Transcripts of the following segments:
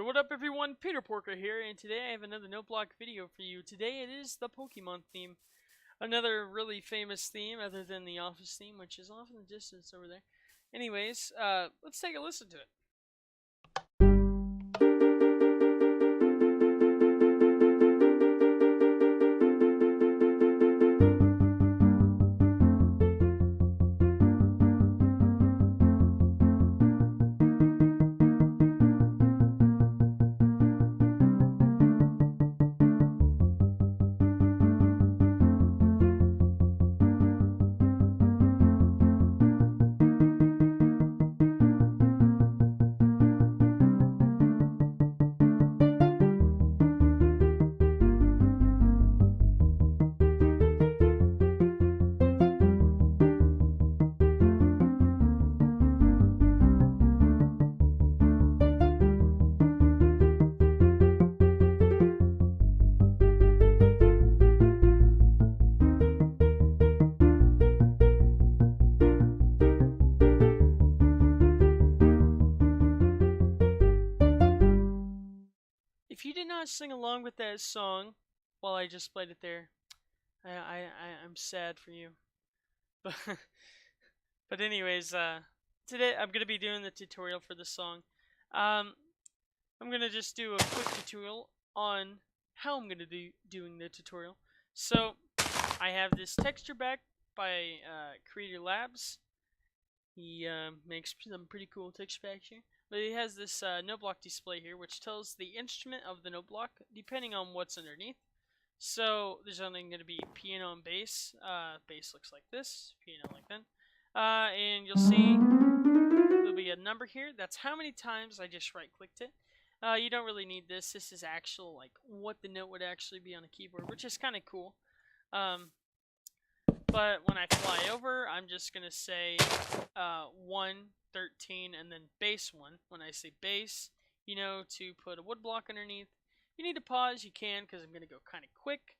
what up everyone, Peter Porker here, and today I have another Noteblock video for you. Today it is the Pokemon theme. Another really famous theme other than the Office theme, which is off in the distance over there. Anyways, let's take a listen to it. If you did not sing along with that song while I just played it there, I'm sad for you. But anyways, today I'm gonna be doing the tutorial for this song. I'm gonna just do a quick tutorial on how I'm gonna be doing the tutorial. So I have this texture back by Creator Labs. He makes some pretty cool texture packs here. But he has this Noteblock display here, which tells the instrument of the Noteblock, depending on what's underneath. So there's only going to be piano and bass. Bass looks like this, piano like that. And you'll see there'll be a number here. That's how many times I just right-clicked it. You don't really need this. This is actual, like, what the note would actually be on a keyboard, which is kind of cool. But when I fly over, I'm just going to say 1, 13, and then base 1. When I say base, you know, to put a wood block underneath. If you need to pause, you can, because I'm going to go kind of quick.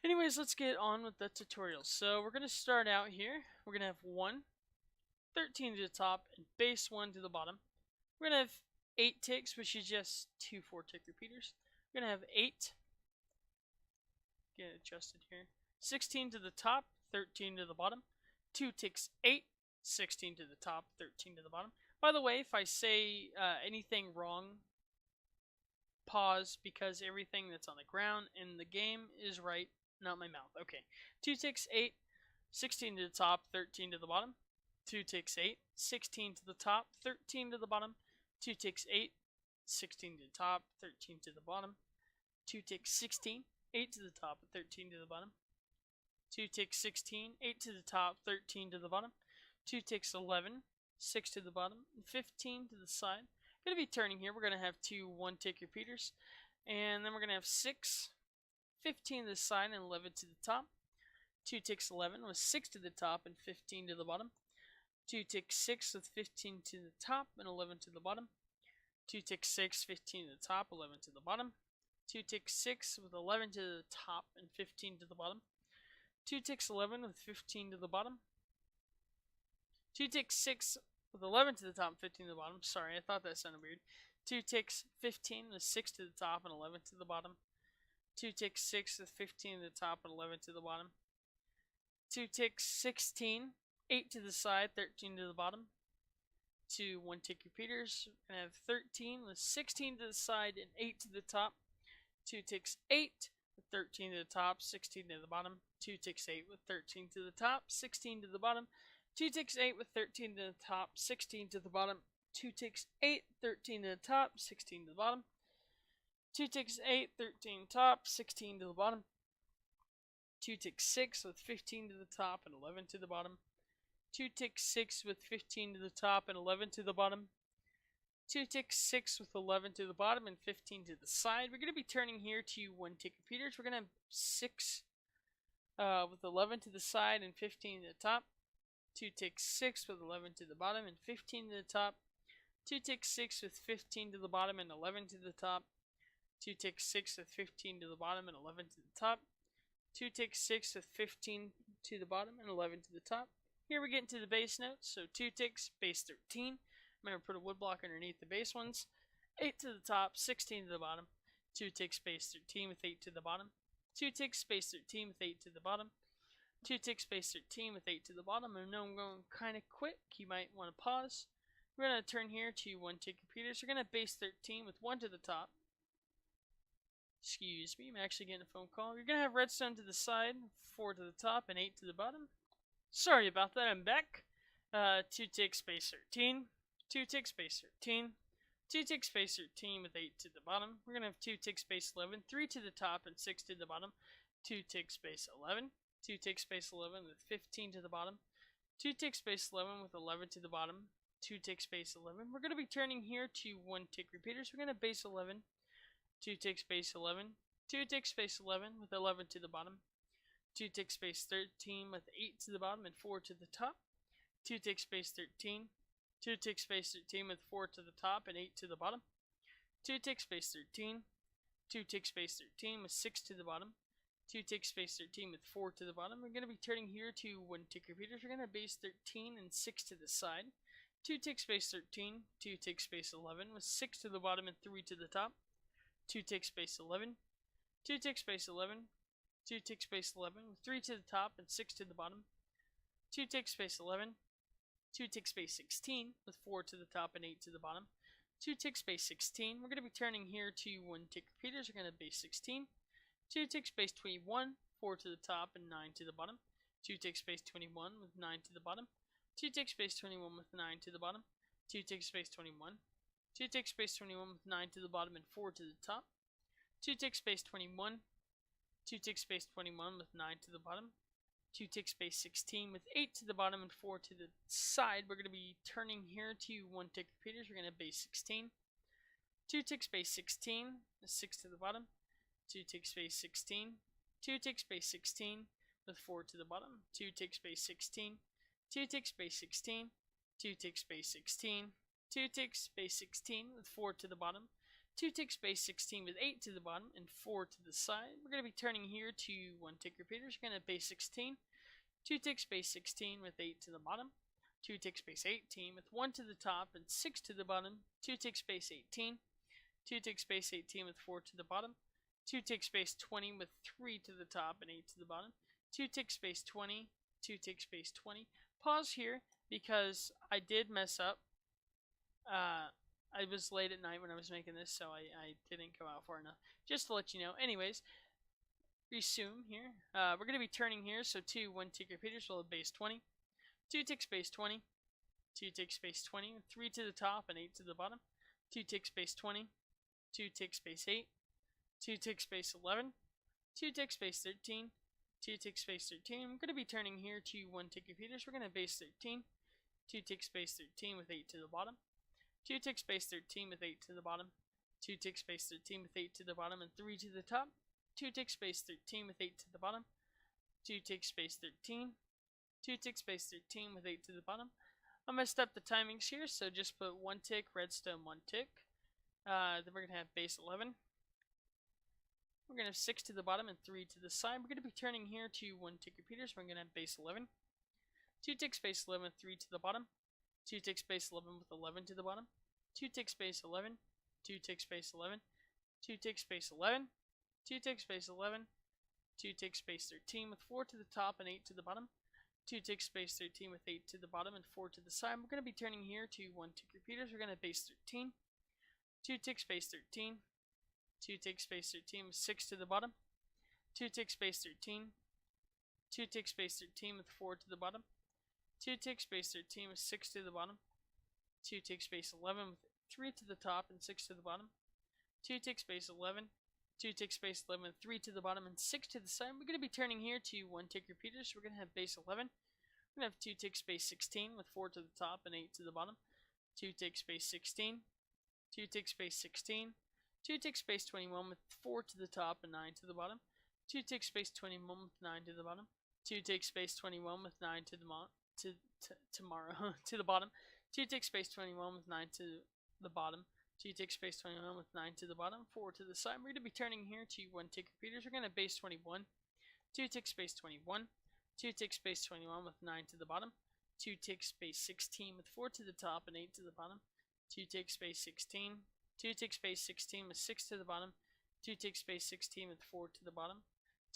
Anyways, let's get on with the tutorial. So we're going to start out here. We're going to have 1, 13 to the top, and base 1 to the bottom. We're going to have 8 ticks, which is just 2 4-tick repeaters. We're going to have 8. Get it adjusted here. 16 to the top, 13 to the bottom. 2 ticks 8, 16 to the top, 13 to the bottom. By the way, if I say anything wrong, pause, because everything that's on the ground in the game is right, not my mouth. Okay. 2 ticks 8, 16 to the top, 13 to the bottom. 2 ticks 8, 16 to the top, 13 to the bottom. 2 ticks 8, 16 to the top, 13 to the bottom. 2 ticks 16, 8 to the top, 13 to the bottom. 2 ticks 16, 8 to the top, 13 to the bottom. 2 ticks 11, 6 to the bottom, and 15 to the side. Going to be turning here. We're going to have 2 1-tick repeaters. And then we're going to have 6, 15 to the side, and 11 to the top. 2 ticks 11 with 6 to the top and 15 to the bottom. 2 ticks 6 with 15 to the top and 11 to the bottom. 2 ticks 6, 15 to the top, 11 to the bottom. 2 ticks 6 with 11 to the top and 15 to the bottom. 2 ticks 11 with 15 to the bottom. 2 ticks 6 with 11 to the top and 15 to the bottom. Sorry, I thought that sounded weird. 2 ticks 15 with 6 to the top and 11 to the bottom. 2 ticks 6 with 15 to the top and 11 to the bottom. 2 ticks 16, 8 to the side, 13 to the bottom. 2 1-tick repeaters. We're going to have 13 with 16 to the side and 8 to the top. 2 ticks 8 with 13 to the top, 16 to the bottom. 2 ticks 8 with 13 to the top, 16 to the bottom. 2 ticks 8 with 13 to the top, 16 to the bottom. 2 ticks 8, 13 to the top, 16 to the bottom. 2 ticks 8, 13 top, 16 to the bottom. 2 ticks 6 with 15 to the top and 11 to the bottom. 2 ticks 6 with 15 to the top and 11 to the bottom. 2 ticks 6 with 11 to the bottom and 15 to the side. We're going to be turning here to 1-tick repeaters. We're going to have 6 with 11 to the side and 15 to the top. 2 ticks 6 with 11 to the bottom and 15 to the top. 2 ticks 6 with 15 to the bottom and 11 to the top. 2 ticks 6 with 15 to the bottom and 11 to the top. 2 ticks 6 with 15 to the bottom and 11 to the top. Here we get into the bass notes. So 2 ticks, bass 13. I'm going to put a wood block underneath the bass ones. 8 to the top, 16 to the bottom. 2 tick space 13 with 8 to the bottom. 2 tick space 13 with 8 to the bottom. 2 tick space 13 with 8 to the bottom. I know I'm going kind of quick. You might want to pause. We're going to turn here to 1 tick repeaters. We're going to base 13 with 1 to the top. Excuse me, I'm actually getting a phone call. You're going to have redstone to the side, 4 to the top, and 8 to the bottom. Sorry about that, I'm back. 2 tick space 13, 2 tick space 13, 2 tick space 13 with 8 to the bottom. We're going to have 2 tick space 11, 3 to the top, and 6 to the bottom. 2 tick space 11, 2 tick space 11 with 15 to the bottom. 2 tick space 11 with 11 to the bottom. 2 tick space 11. We're going to be turning here to 1 tick repeaters. We're going to base 11, 2 tick space 11, 2 tick space 11 with 11 to the bottom. 2 tick space 13 with 8 to the bottom and 4 to the top. 2 tick space 13, 2 tick space 13 with 4 to the top and 8 to the bottom. 2 tick space 13, 2 tick space 13 with 6 to the bottom. 2 tick space 13 with 4 to the bottom. We're going to be turning here to 1 tick repeaters. We're going to base 13 and 6 to the side. 2 tick space 13, 2 tick space 11 with 6 to the bottom and 3 to the top. 2 tick space 11, 2 tick space 11, 2 tick space 11 with 3 to the top and 6 to the bottom. 2 tick space 11, 2 tick space 16 with 4 to the top and 8 to the bottom. 2 tick space 16. We're going to be turning here to 1 tick repeaters. We're going to base 16. 2 tick space 21, 4 to the top and 9 to the bottom. 2 tick space 21 with 9 to the bottom. 2 tick space 21 with 9 to the bottom. 2 tick space 21. 2 tick space 21 with 9 to the bottom and 4 to the top. 2 tick space 21. 2 tick space 21 with 9 to the bottom. 2 tick space 16 with 8 to the bottom and 4 to the side. We're going to be turning here to 1 tick repeaters. We're going to base 16. 2 tick space 16 with 6 to the bottom. 2 tick space 16. 2 tick space 16 with 4 to the bottom. 2 tick space 16. 2 tick space 16. 2 tick space 16. 2 tick space 16 with 4 to the bottom. 2 tick space 16 with 8 to the bottom and 4 to the side. We're going to be turning here to 1 tick repeaters. We're going to base 16. 2 tick space 16 with 8 to the bottom. 2 tick space 18 with 1 to the top and 6 to the bottom. 2 tick space 18. 2 tick space 18 with 4 to the bottom. 2 tick space 20 with 3 to the top and 8 to the bottom. 2 tick space 20. 2 tick space 20. Pause here because I did mess up. I was late at night when I was making this, so I didn't go out far enough. Just to let you know. Anyways, resume here. We're going to be turning here, so 2 1 tick repeaters will base 20. 2 tick space 20. 2 tick space 20 with 3 to the top and 8 to the bottom. 2 tick space 20. 2 tick space 8. 2 tick space 11. 2 tick space 13. 2 tick space 13. I'm going to be turning here to 1 tick repeaters. We're going to base 13. 2 tick space 13 with 8 to the bottom. 2 tick space 13 with 8 to the bottom. 2 tick space 13 with 8 to the bottom and 3 to the top. 2 tick space 13 with 8 to the bottom. 2 tick space 13. 2 tick space 13 with 8 to the bottom. I messed up the timings here, so just put 1 tick, redstone 1 tick. Then we're going to have base 11. We're going to have 6 to the bottom and 3 to the side. We're going to be turning here to 1 tick repeaters. We're going to have base 11. 2 tick space 11 with 3 to the bottom. 2 tick space 11 with 11 to the bottom. 2 tick space 11. 2 tick space 11. 2 tick space 11. 2 tick space 11. 2 tick space 13 with 4 to the top and 8 to the bottom. 2 tick space 13 with 8 to the bottom and 4 to the side. We're going to be turning here to 1 tick repeaters. We're going to base 13. 2 tick space 13. 2 tick space 13 with 6 to the bottom. 2 tick space 13. 2 tick space 13 with 4 to the bottom. 2 tick space 13 with 6 to the bottom. 2 tick space 11 with 3 to the top and 6 to the bottom. 2 tick space 11. 2 tick space 11 with 3 to the bottom and 6 to the side. We're going to be turning here to 1 tick repeaters. We're going to have base 11. We're going to have 2 tick space 16 with 4 to the top and 8 to the bottom. 2 tick space 16. 2 tick space 16. 2 tick space 21 with 4 to the top and 9 to the bottom. 2 tick space 21 with 9 to the bottom. 2 tick space 21 with 9 to the to the bottom. 2 tick space 21 with 9 to the bottom. 2 tick space 21 with 9 to the bottom. 4 to the side. We're going to be turning here to 1 tick repeaters. We're going to base 21. 2 tick space 21. 2 tick space 21 with 9 to the bottom. 2 tick space 16 with 4 to the top and 8 to the bottom. 2 tick space 16. 2 tick space 16 with 6 to the bottom, 2 tick space 16 with 4 to the bottom,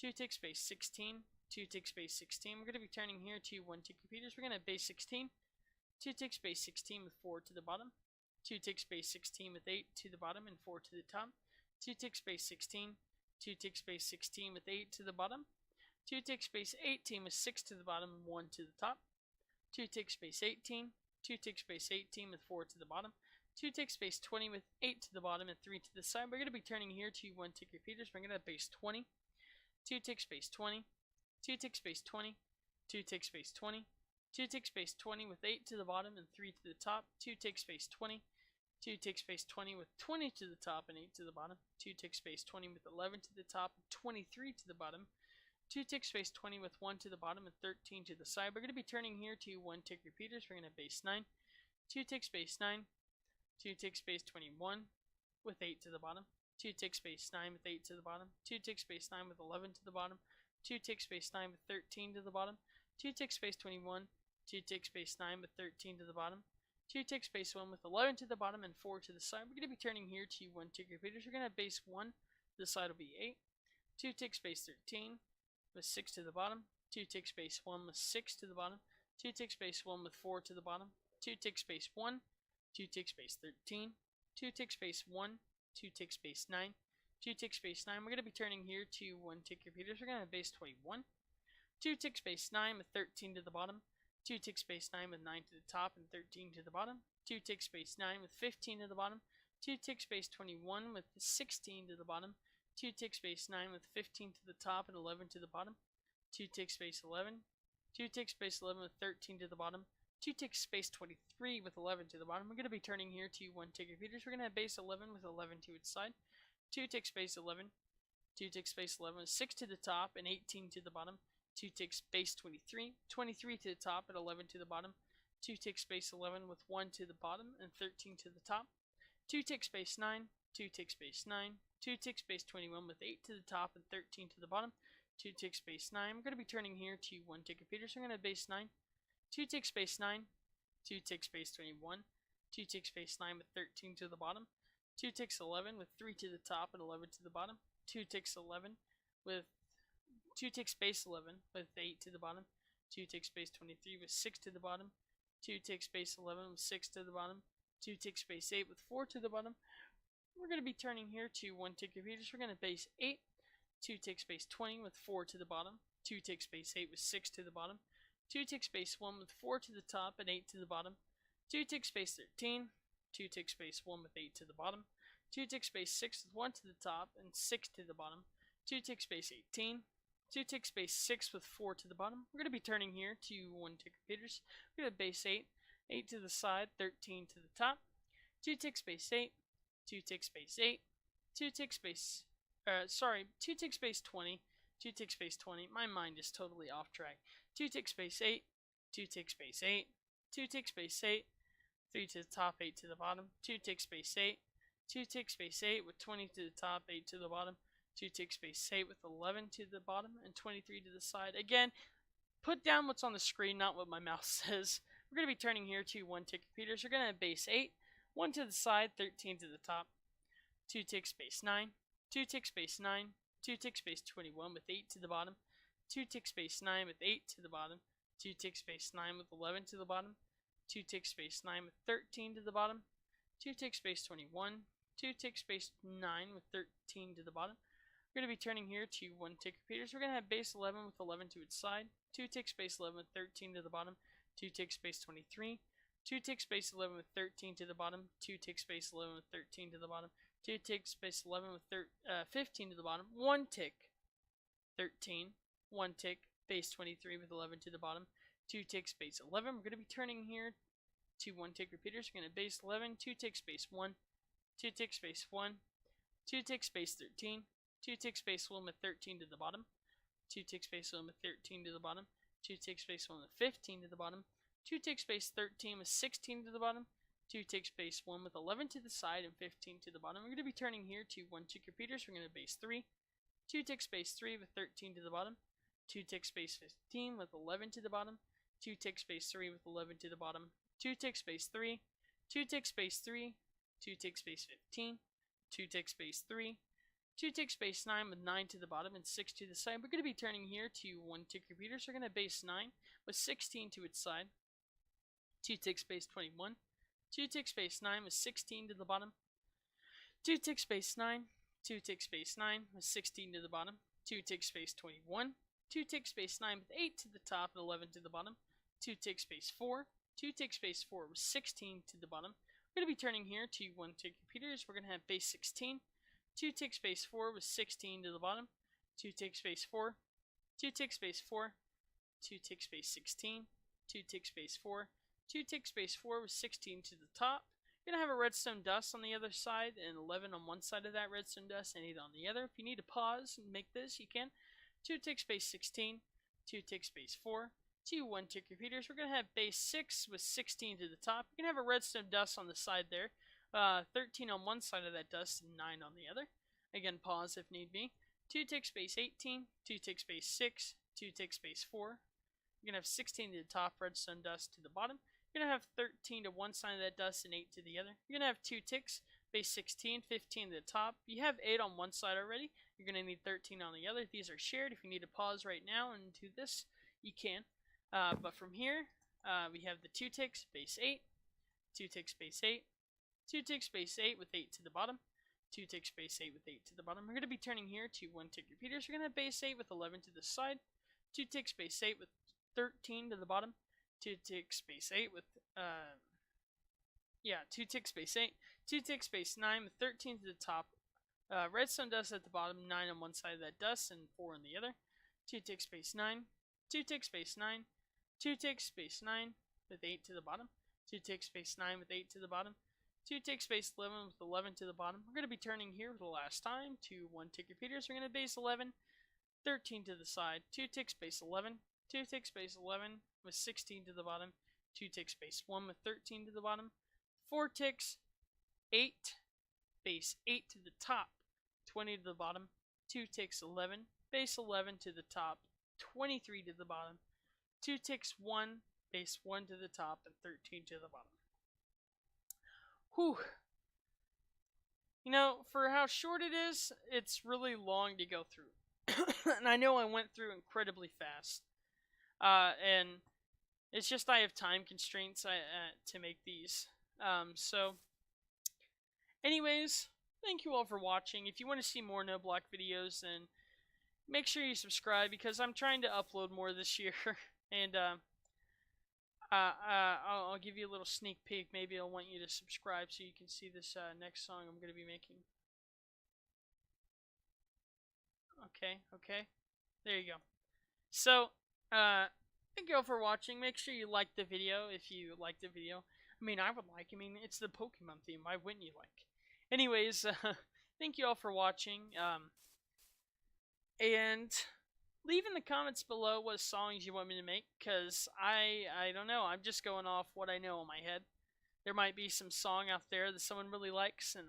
2 tick space 16, 2 tick space 16. We're going to be turning here to 1 tick repeaters. We're going to base 16, 2 tick space 16 with 4 to the bottom, 2 tick space 16 with 8 to the bottom and 4 to the top, 2 tick space 16, 2 tick space 16 with 8 to the bottom, 2 tick space 18 with 6 to the bottom and 1 to the top, 2 tick space 18, 2 tick space 18 with 4 to the bottom, 2 tick space 20 with 8 to the bottom and 3 to the side. We're going to be turning here to 1 tick repeaters. We're going to base 20, 2 tick space 20, 2 tick space 20, 2 tick space 20, 2 tick space 20 with 8 to the bottom and 3 to the top, 2 tick space 20, 2 tick space 20 with 20 to the top and 8 to the bottom, 2 tick space 20 with 11 to the top and 23 to the bottom, 2 tick space 20 with 1 to the bottom and 13 to the side. We're going to be turning here to 1 tick repeaters. We're going to base 9, 2 tick space 9, 2 tick space 21 with 8 to the bottom, 2 tick space 9 with 8 to the bottom, 2 tick space 9 with 11 to the bottom, 2 tick space 9 with 13 to the bottom, 2 tick space 21, 2 tick space 9 with 13 to the bottom, 2 tick space 1 with 11 to the bottom and 4 to the side. We're going to be turning here to 1 tick repeaters. We're going to base 1, the side will be 8, 2 tick space 13 with 6 to the bottom, 2 tick space 1 with 6 to the bottom, 2 tick space 1 with 4 to the bottom, 2 tick space 1, 2 tick space 13, 2 tick space 1, 2 tick space 9, 2 tick space 9. We're going to be turning here to 1 tick repeaters. We're going to base 21, 2 tick space 9 with 13 to the bottom, 2 tick space 9 with 9 to the top and 13 to the bottom, 2 tick space 9 with 15 to the bottom, 2 tick space 21 with 16 to the bottom, 2 tick space 9 with 15 to the top and 11 to the bottom, 2 tick space 11, 2 tick space 11 with 13 to the bottom, 2 tick space 23 with 11 to the bottom. We're going to be turning here to 1 tick repeaters. We're going to base 11 with 11 to its side, 2 tick space 11, 2 tick space 11 with 6 to the top and 18 to the bottom, 2 tick space 23, 23 to the top and 11 to the bottom, 2 tick space 11 with 1 to the bottom and 13 to the top, 2 tick space 9, 2 tick space 9, 2 tick space 21 with 8 to the top and 13 to the bottom, 2 tick space 9. We're going to be turning here to 1 tick repeaters. So we're going to base 9, 2 tick space 9, 2 tick space 21, 2 tick space 9 with 13 to the bottom, 2 ticks 11 with 3 to the top and 11 to the bottom, 2 ticks 11 with 2 tick space 11 with 8 to the bottom, 2 tick space 23 with 6 to the bottom, 2 tick space 11 with 6 to the bottom, 2 tick space 8 with 4 to the bottom. We're going to be turning here to 1 tick repeaters. We're going to base 8, 2 tick space 20 with 4 to the bottom, 2 tick space 8 with 6 to the bottom, 2 tick space 1 with 4 to the top and 8 to the bottom, 2 tick space 13, 2 tick space 1 with 8 to the bottom, 2 tick space 6 with 1 to the top and 6 to the bottom, 2 tick space 18, 2 tick space 6 with 4 to the bottom. We're going to be turning here to 1 tick repeaters. We're going to base 8, 8 to the side, 13 to the top, 2 tick space 8, 2 tick space 8, 2 tick space, 2 tick space 20, 2 tick space 20. My mind is totally off track. 2 tick space 8, 2 tick space 8, 2 tick space 8, 3 to the top, 8 to the bottom, 2 tick space 8, 2 tick space 8 with 20 to the top, 8 to the bottom, 2 tick space 8 with 11 to the bottom and 23 to the side. Again, put down what's on the screen, not what my mouse says. We're going to be turning here to 1 tick repeaters. We're going to base 8, 1 to the side, 13 to the top, 2 tick space 9, 2 tick space 9, 2 tick space 21 with 8 to the bottom, 2 tick space 9 with 8 to the bottom, 2 tick space 9 with 11 to the bottom, 2 tick space 9 with 13 to the bottom, 2 tick space 21, 2 tick space 9 with 13 to the bottom. We're going to be turning here to 1 tick repeaters. We're going to have base 11 with 11 to its side, 2 tick space 11 with 13 to the bottom, 2 tick space 23, 2 tick space 11 with 13 to the bottom, 2 tick space 11 with 13 to the bottom, 2 tick space 11 with 15 to the bottom, 1 tick 13, 1 tick base 23 with 11 to the bottom, 2 tick space 11. We're going to be turning here to 1 tick repeaters. We're going to base 11, 2 tick space 1, 2 tick space 1, 2 tick space 13, 2 tick space 1 with 13 to the bottom, 2 tick space 1 with 13 to the bottom, 2 tick space 1 with 15 to the bottom, 2 tick space 13 with 16 to the bottom, 2 tick space 1 with 11 to the side and 15 to the bottom. We're going to be turning here to 1 tick repeaters. We're going to base 3, 2 tick space 3 with 13 to the bottom, 2 tick space 15 with 11 to the bottom, 2 tick space 3 with 11 to the bottom, 2 tick space 3, 2 tick space 3, 2 tick space 15, 2 tick space 3, 2 tick space 9 with 9 to the bottom and 6 to the side. We're going to be turning here to 1 tick repeater, so we're going to base 9 with 16 to its side, 2 tick space 21, 2 tick space 9 with 16 to the bottom, 2 tick space 9, 2 tick space 9 with 16 to the bottom, 2 tick space 21, 2 tick space 9 with 8 to the top and 11 to the bottom, 2 tick space 4, 2 tick space 4 with 16 to the bottom. We're going to be turning here to 1 tick repeaters. We're going to have base 16, 2 tick space 4 with 16 to the bottom, 2 tick space 4, 2 tick space 4, 2 tick space 16, 2 tick space 4, 2 tick space 4 with 16 to the top. You're going to have a redstone dust on the other side and 11 on one side of that redstone dust and 8 on the other. If you need to pause and make this, you can. 2 tick space 16, 2 tick space 4, 2 1 tick repeaters. We're going to have base 6 with 16 to the top. You're going to have a redstone dust on the side there. 13 on one side of that dust and 9 on the other. Again, pause if need be. 2 tick space 18, 2 tick space 6, 2 tick space 4. You're going to have 16 to the top, redstone dust to the bottom. You're going to have 13 to one side of that dust and 8 to the other. You're going to have 2 ticks, base 16, 15 to the top. You have 8 on one side already. You're going to need 13 on the other. These are shared. If you need to pause right now and do this, you can. But from here, we have the 2 ticks, base 8, 2 ticks, base 8, 2 ticks, base 8 with 8 to the bottom, 2 ticks, base 8 with 8 to the bottom. We're going to be turning here to 1 tick repeaters. We're going to have base 8 with 11 to the side, 2 ticks, base 8 with 13 to the bottom, 2 ticks, base 8 with, 2 ticks, base 8, 2 ticks, base 9 with 13 to the top, redstone dust at the bottom, 9 on one side of that dust and 4 on the other, 2 ticks, base 9, 2 ticks, base 9, 2 ticks, base 9 with 8 to the bottom, 2 ticks, base 9 with 8 to the bottom, 2 ticks, base 11 with 11 to the bottom. We're going to be turning here for the last time to 1 tick repeaters. We're going to base 11, 13 to the side, 2 ticks, base 11, 2 ticks, base 11 with 16 to the bottom, 2 ticks, base 1 with 13 to the bottom, 4 ticks, 8, base 8 to the top, 20 to the bottom, 2 ticks, 11, base 11 to the top, 23 to the bottom, 2 ticks, 1, base 1 to the top, and 13 to the bottom. Whew. You know, for how short it is, it's really long to go through. And I know I went through incredibly fast. And it's just I have time constraints to make these. So, anyways, thank you all for watching. If you want to see more Noteblock videos, then make sure you subscribe, because I'm trying to upload more this year. And I'll give you a little sneak peek. Maybe I'll want you to subscribe so you can see this next song I'm going to be making. Okay. There you go. So, thank you all for watching. Make sure you like the video if you like the video. I mean, I would like. I mean, it's the Pokemon theme. Why wouldn't you like? Anyways, thank you all for watching. And leave in the comments below what songs you want me to make, because I don't know. I'm just going off what I know in my head. There might be some song out there that someone really likes, and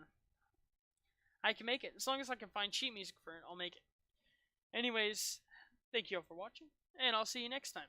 I can make it. As long as I can find sheet music for it, I'll make it. Anyways, thank you all for watching, and I'll see you next time.